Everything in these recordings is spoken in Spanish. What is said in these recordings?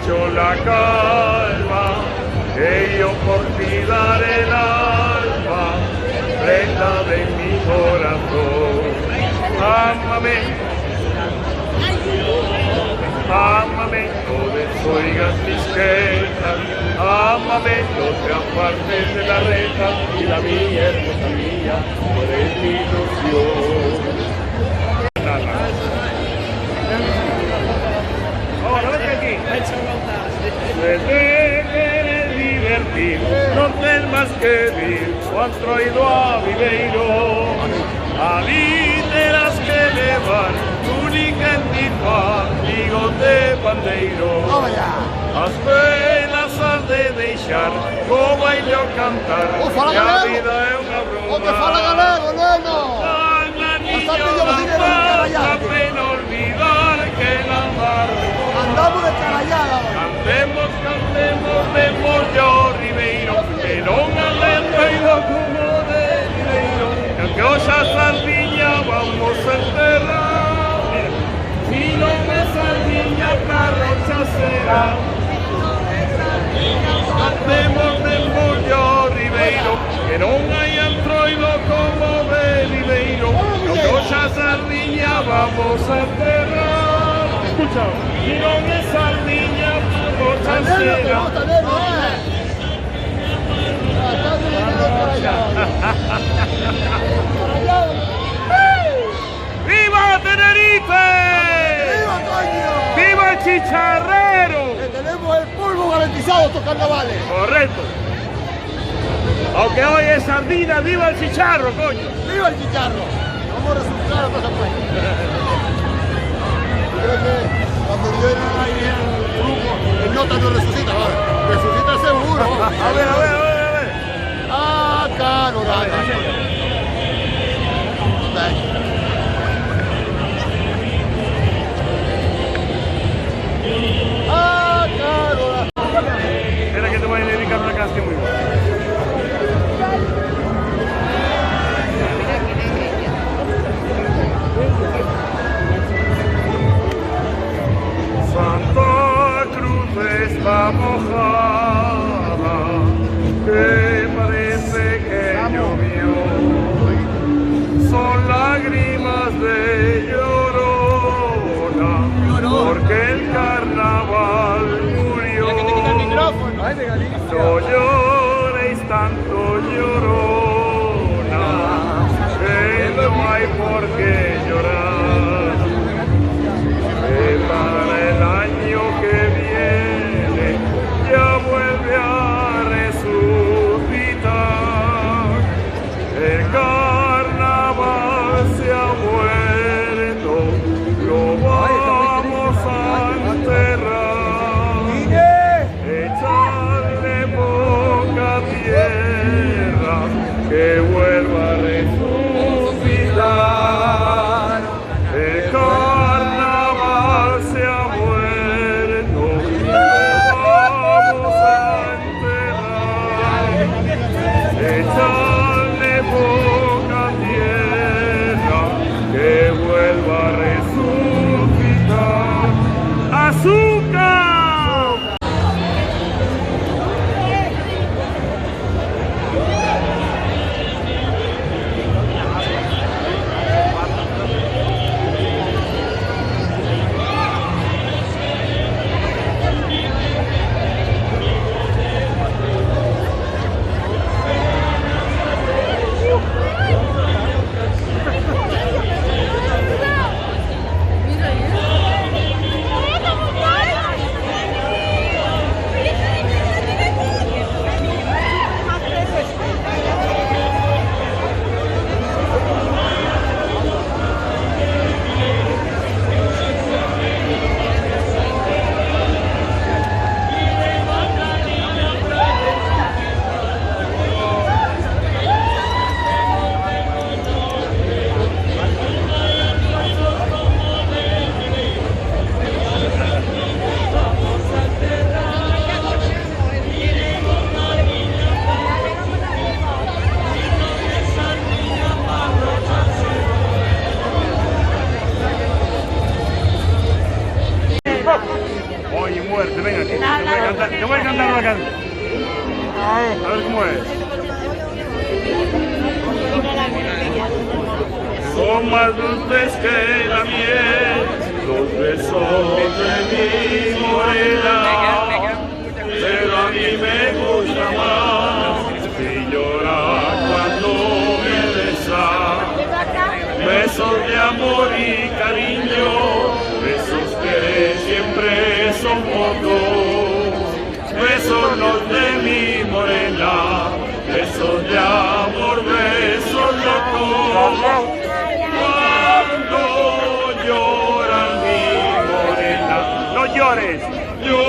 hecho la calma, que yo por ti daré el alma, prenda de mi corazón. Ámame, ámame, no desoigas mis quejas, ámame, no te apartes de la reja, y la mía, hermosa mía, tú eres mi ilusión. Te quieres divertir, no tienes más que vir, cuando he ido a Viveiro, a literas que levan, túnica en tipa, bigote bandeiro. As penas has de deixar, como hai de cantar, que a vida é unha broma. O que fala galego, neno! La niña da paz, pena olvidar que la mar. Andamos de carallada. Cantemos, cantemos de Mollo Ribeiro, que non ande traído como de Ribeiro, que hoxe a sardiña vamos a enterrar. Si non é sardiña, carrocha será. Cantemos de Mollo Ribeiro, que non hai entroido como de Ribeiro, que hoxe a sardiña vamos a enterrar. Escucha, si non é sardiña, carrocha será. ¡Viva Tenerife! ¡Viva, coño! ¡Viva el chicharrero! Que tenemos el polvo garantizado estos carnavales. Correcto. Aunque hoy es sardina, ¡viva el chicharro, coño! ¡Viva el chicharro! Vamos a resucitar a todas las puertas. Creo que cuando viene ahí el grupo, el nota no resucita, ¿vale? Resucita seguro. A ver. Ah, claro, Ah, claro. Espera que te voy a dedicar una canción muy buena. Santa Cruz está mojada, que parece que llovió. Son lágrimas de llorona, porque el carnaval murió. No lloréis tanto, llorona, que no hay por qué llorar. Que para el año que viene ya vuelve a resucitar. El carnaval se ha muerto, lo vamos a enterrar. Echarle poca tierra, que vuelva a resucitar. cantar una canción. A ver cómo es. Son más dulces que la miel, los besos de mi morena, pero a mí me gusta más si llora cuando me besa. Besos de amor y cariño, besos que siempre son pocos, besos los de mi morena, besos de amor, besos locos. Cuando llora mi morena, no llores, yo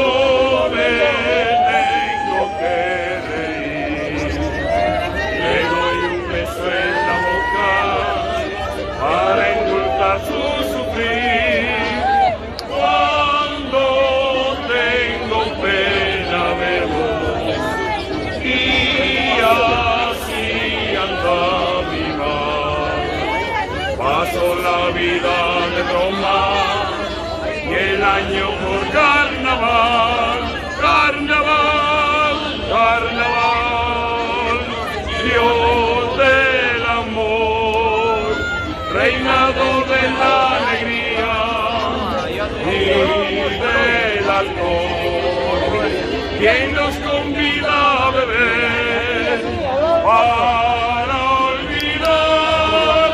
me tengo que reír. Le doy un beso en la boca para endulzar su sufrir. Cuando tengo pena me voy y así anda mi mar. Paso la vida de broma y el año por carnaval, carnaval, carnaval. Dios del amor, reinado de la alegría y del alcohol, quien nos convida a beber para olvidar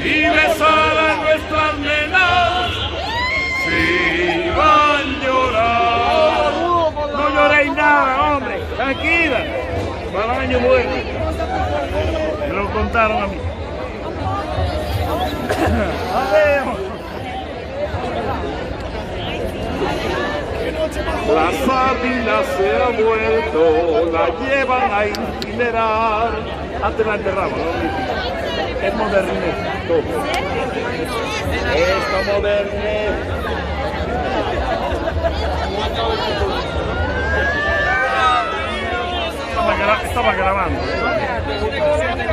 y besar a nuestras nenas si van a llorar. No lloréis nada, hombre, tranquila, para el año bueno. Me lo contaron a mí. La sardina se ha vuelto, la llevan a incinerar. Antes la enterramos, ¿no? Es modernez, todo. Esto modernez. Estaba grabando.